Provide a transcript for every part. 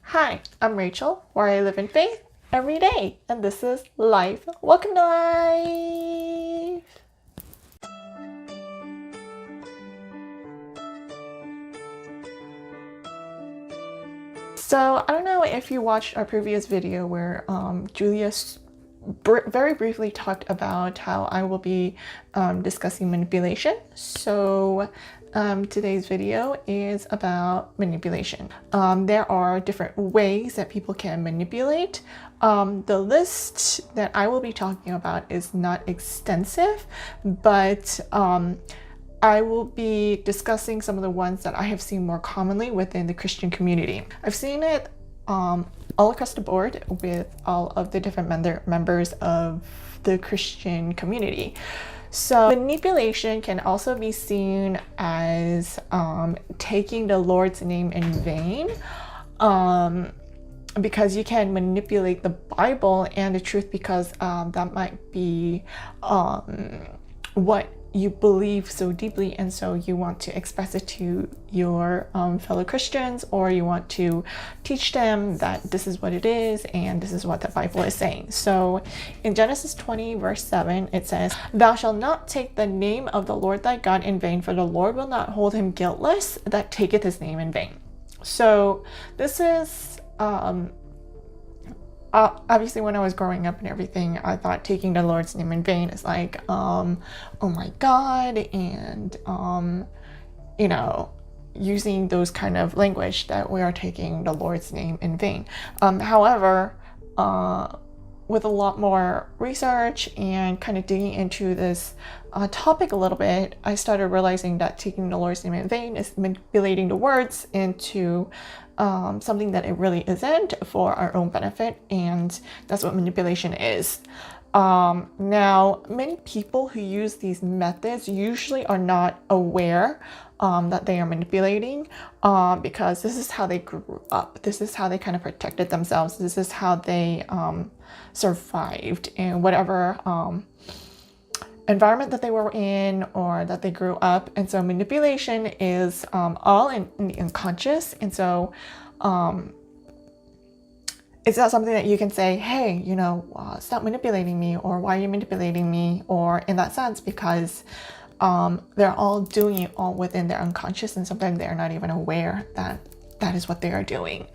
Hi, I'm Rachel, where I live in faith every day, and this is Life. Welcome to Life! So, I don't know if you watched our previous video where Julia very briefly talked about how I will be discussing manipulation. So today's video is about manipulation. There are different ways that people can manipulate. The list that I will be talking about is not extensive, but I will be discussing some of the ones that I have seen more commonly within the Christian community. I've seen it all across the board with all of the different members of the Christian community. So manipulation can also be seen as taking the Lord's name in vain, because you can manipulate the Bible and the truth because that might be what you believe so deeply, and so you want to express it to your fellow Christians, or you want to teach them that this is what it is and this is what the Bible is saying. So in Genesis 20 verse 7 it says, "Thou shalt not take the name of the Lord thy God in vain, for the Lord will not hold him guiltless that taketh his name in vain." So this is obviously when I was growing up and everything, I thought taking the Lord's name in vain is like, oh my God, and you know, using those kind of language that we are taking the Lord's name in vain. However, with a lot more research and kind of digging into this topic a little bit, I started realizing that taking the Lord's name in vain is manipulating the words into something that it really isn't, for our own benefit, and that's what manipulation is. Now, many people who use these methods usually are not aware that they are manipulating, because this is how they grew up. This is how they kind of protected themselves. This is how they survived in whatever environment that they were in or that they grew up. And so manipulation is all in the unconscious, and so it's not something that you can say, hey, you know, stop manipulating me, or why are you manipulating me, or in that sense, because they're all doing it all within their unconscious, and sometimes they're not even aware that that is what they are doing.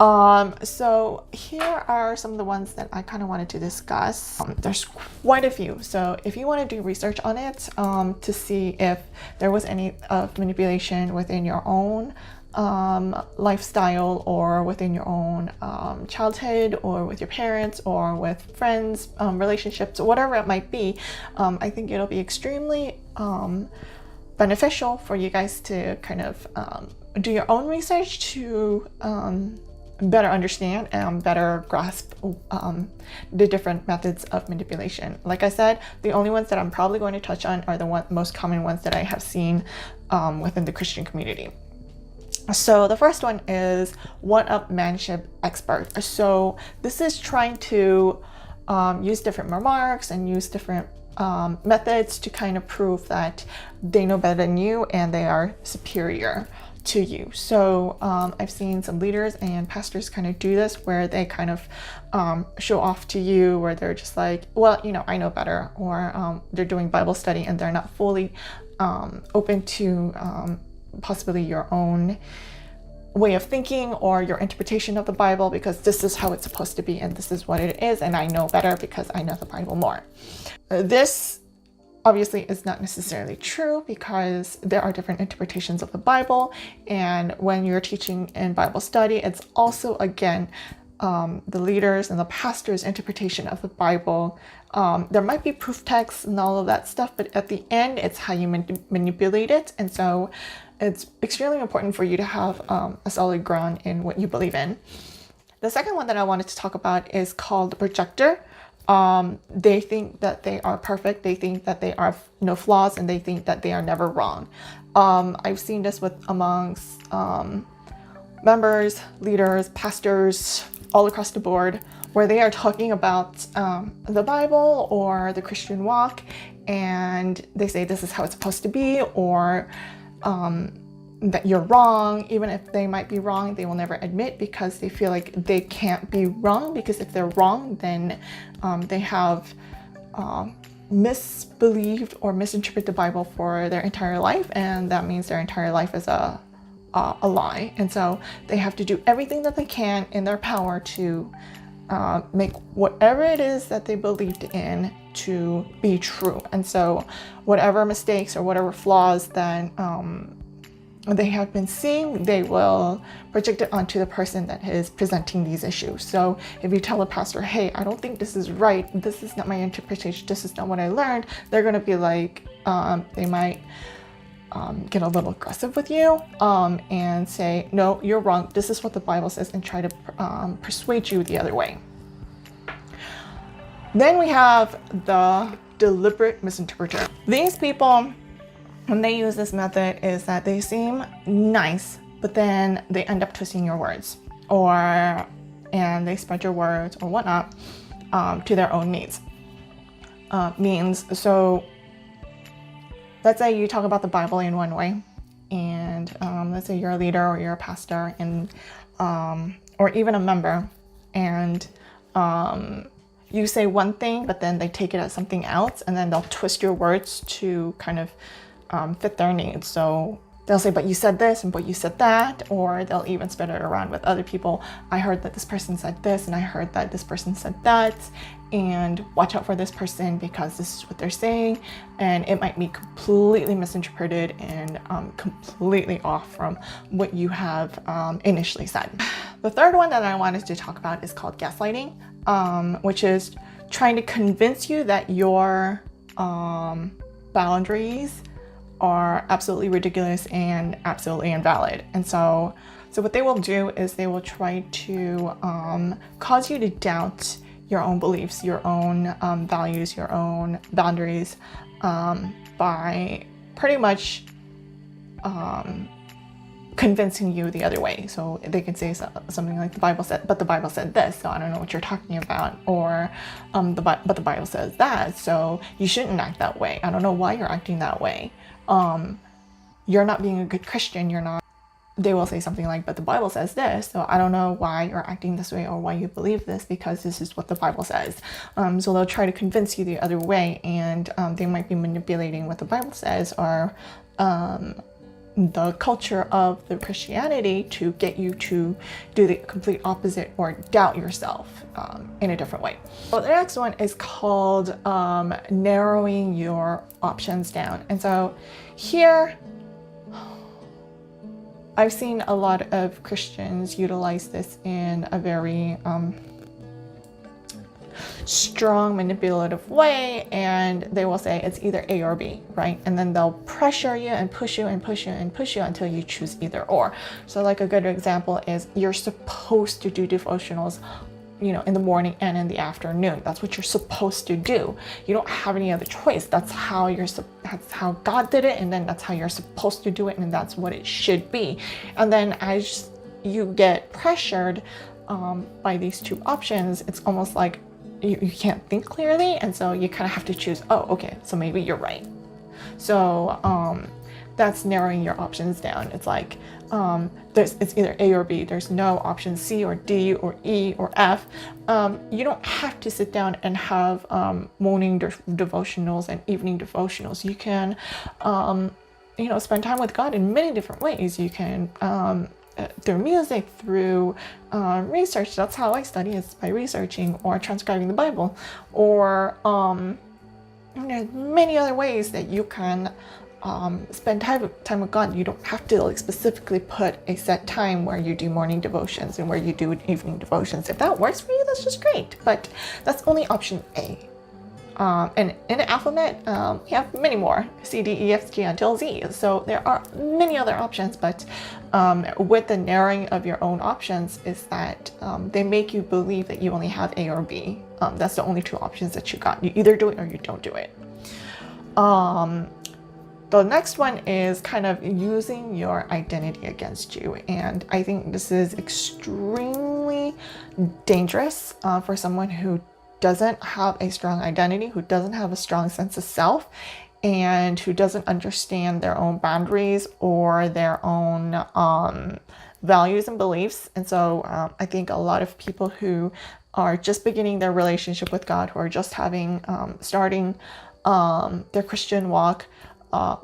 So here are some of the ones that I kind of wanted to discuss. There's quite a few, so if you want to do research on it to see if there was any manipulation within your own lifestyle, or within your own childhood, or with your parents, or with friends, relationships, or whatever it might be, I think it'll be extremely beneficial for you guys to kind of do your own research to better understand and better grasp the different methods of manipulation. Like I said, the only ones that I'm probably going to touch on are the most common ones that I have seen within the Christian community. So the first one is one-up manship expert. So this is trying to use different remarks and use different methods to kind of prove that they know better than you and they are superior to you. So I've seen some leaders and pastors kind of do this, where they kind of show off to you, where they're just like, well, you know, I know better, or they're doing Bible study and they're not fully open to possibly your own way of thinking or your interpretation of the Bible, because this is how it's supposed to be and this is what it is, and I know better because I know the Bible more. This obviously is not necessarily true, because there are different interpretations of the Bible, and when you're teaching in Bible study, it's also, again, the leaders and the pastor's interpretation of the Bible. There might be proof texts and all of that stuff, but at the end, it's how you manipulate it. And so it's extremely important for you to have a solid ground in what you believe in. The second one that I wanted to talk about is called Projector. They think that they are perfect. They think that they are no flaws, and they think that they are never wrong. I've seen this amongst members, leaders, pastors, all across the board, where they are talking about the Bible or the Christian walk, and they say this is how it's supposed to be, or that you're wrong. Even if they might be wrong, they will never admit, because they feel like they can't be wrong, because if they're wrong, then they have misbelieved or misinterpreted the Bible for their entire life, and that means their entire life is a lie. And so they have to do everything that they can in their power to make whatever it is that they believed in to be true. And so whatever mistakes or whatever flaws that they have been seeing, they will project it onto the person that is presenting these issues. So if you tell a pastor, hey, I don't think this is right, this is not my interpretation, this is not what I learned, they're going to be like, they might get a little aggressive with you and say, no, you're wrong, this is what the Bible says, and try to persuade you the other way. Then we have the deliberate misinterpretor. These people, when they use this method, is that they seem nice, but then they end up twisting your words, and they spread your words or whatnot to their own needs. So let's say you talk about the Bible in one way, and let's say you're a leader or you're a pastor, and or even a member, and you say one thing, but then they take it as something else, and then they'll twist your words to kind of fit their needs. So they'll say, but you said this, and but you said that, or they'll even spread it around with other people. I heard that this person said this, and I heard that this person said that, and watch out for this person because this is what they're saying, and it might be completely misinterpreted and completely off from what you have initially said. The third one that I wanted to talk about is called gaslighting, which is trying to convince you that your boundaries are absolutely ridiculous and absolutely invalid. And so what they will do is they will try to cause you to doubt your own beliefs, your own values, your own boundaries, by pretty much convincing you the other way. So they can say something like, the Bible said, but the Bible said this, so I don't know what you're talking about, or but the Bible says that, so you shouldn't act that way. I don't know why you're acting that way. You're not being a good Christian. You're not. They will say something like, but the Bible says this, so I don't know why you're acting this way or why you believe this, because this is what the Bible says. So they'll try to convince you the other way, and they might be manipulating what the Bible says, or the culture of the Christianity, to get you to do the complete opposite or doubt yourself in a different way. So the next one is called narrowing your options down. And so here, I've seen a lot of Christians utilize this in a very strong manipulative way, and they will say it's either A or B, right? And then they'll pressure you and push you and push you and push you until you choose either or. So like a good example is, you're supposed to do devotionals, in the morning and in the afternoon. That's what you're supposed to do. You don't have any other choice. That's how that's how God did it, and then that's how you're supposed to do it, and that's what it should be. And then as you get pressured by these two options, it's almost like you can't think clearly, and so you kind of have to choose, oh, okay, so maybe you're right. So that's narrowing your options down. It's like it's either A or B. There's no option C or D or E or F. You don't have to sit down and have morning devotionals and evening devotionals. You can spend time with God in many different ways. You can through music, through research. That's how I study, is by researching or transcribing the Bible, or there's many other ways that you can spend time with God. You don't have to like specifically put a set time where you do morning devotions and where you do evening devotions. If that works for you, that's just great, but that's only option A. And in the alphabet, we have many more, C, D, E, F, G until Z. So there are many other options, but with the narrowing of your own options is that they make you believe that you only have A or B. That's the only two options that you got. You either do it or you don't do it. The next one is kind of using your identity against you. And I think this is extremely dangerous for someone who doesn't have a strong identity, who doesn't have a strong sense of self, and who doesn't understand their own boundaries or their own values and beliefs. And so I think a lot of people who are just beginning their relationship with God, who are just starting their Christian walk,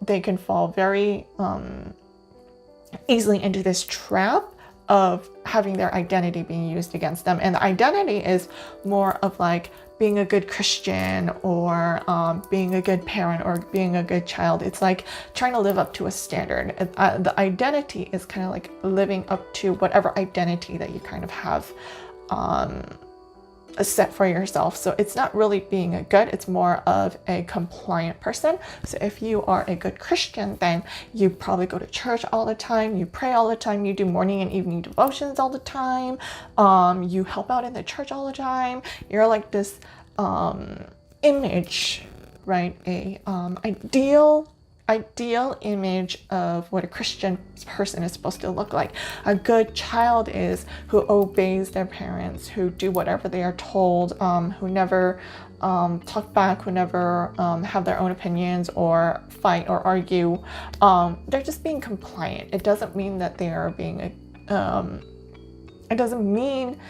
they can fall very easily into this trap of having their identity being used against them. And the identity is more of like being a good Christian or being a good parent or being a good child. It's like trying to live up to a standard. The identity is kind of like living up to whatever identity that you kind of have set for yourself. So it's not really being a good, it's more of a compliant person. So if you are a good Christian, then you probably go to church all the time, you pray all the time, you do morning and evening devotions all the time, you help out in the church all the time. You're like this image, right? A ideal image of what a Christian person is supposed to look like. A good child is who obeys their parents, who do whatever they are told, who never talk back, who never have their own opinions or fight or argue. They're just being compliant. It doesn't mean that they are being it doesn't mean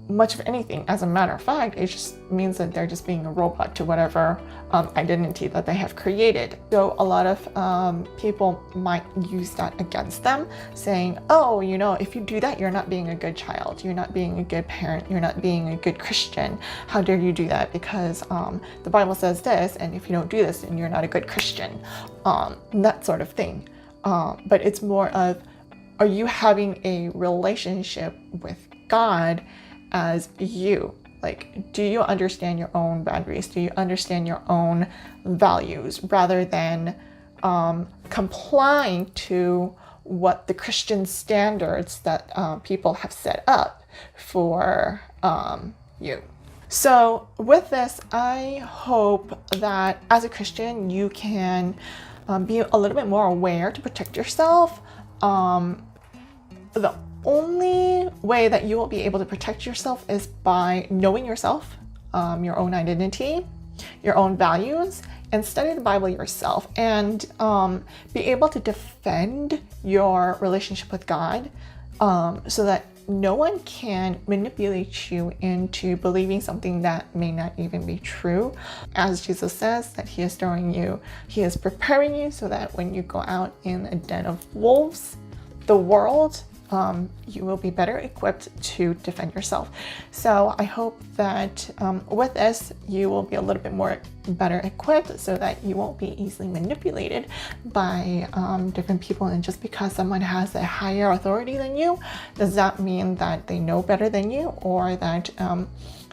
much of anything. As a matter of fact, it just means that they're just being a robot to whatever identity that they have created. So a lot of people might use that against them, saying, oh, you know, if you do that, you're not being a good child, you're not being a good parent, you're not being a good Christian. How dare you do that? Because the Bible says this, and if you don't do this, then you're not a good Christian. That sort of thing. But it's more of, are you having a relationship with God as you? Like, do you understand your own boundaries? Do you understand your own values rather than complying to what the Christian standards that people have set up for you? So with this, I hope that as a Christian, you can be a little bit more aware to protect yourself. The only way that you will be able to protect yourself is by knowing yourself, your own identity, your own values, and study the Bible yourself, and be able to defend your relationship with God, so that no one can manipulate you into believing something that may not even be true. As Jesus says, that he is preparing you so that when you go out in a den of wolves, the world, you will be better equipped to defend yourself. So I hope that with this, you will be a little bit more better equipped so that you won't be easily manipulated by different people. And just because someone has a higher authority than you, does that mean that they know better than you, or that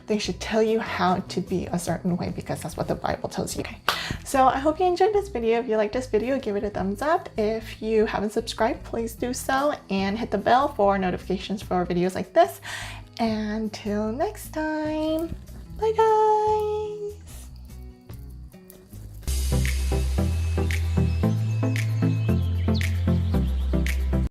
they should tell you how to be a certain way because that's what the Bible tells you. Okay. So I hope you enjoyed this video. If you liked this video, give it a thumbs up. If you haven't subscribed, please do so, and hit the bell for notifications for videos like this. Until next time, bye guys.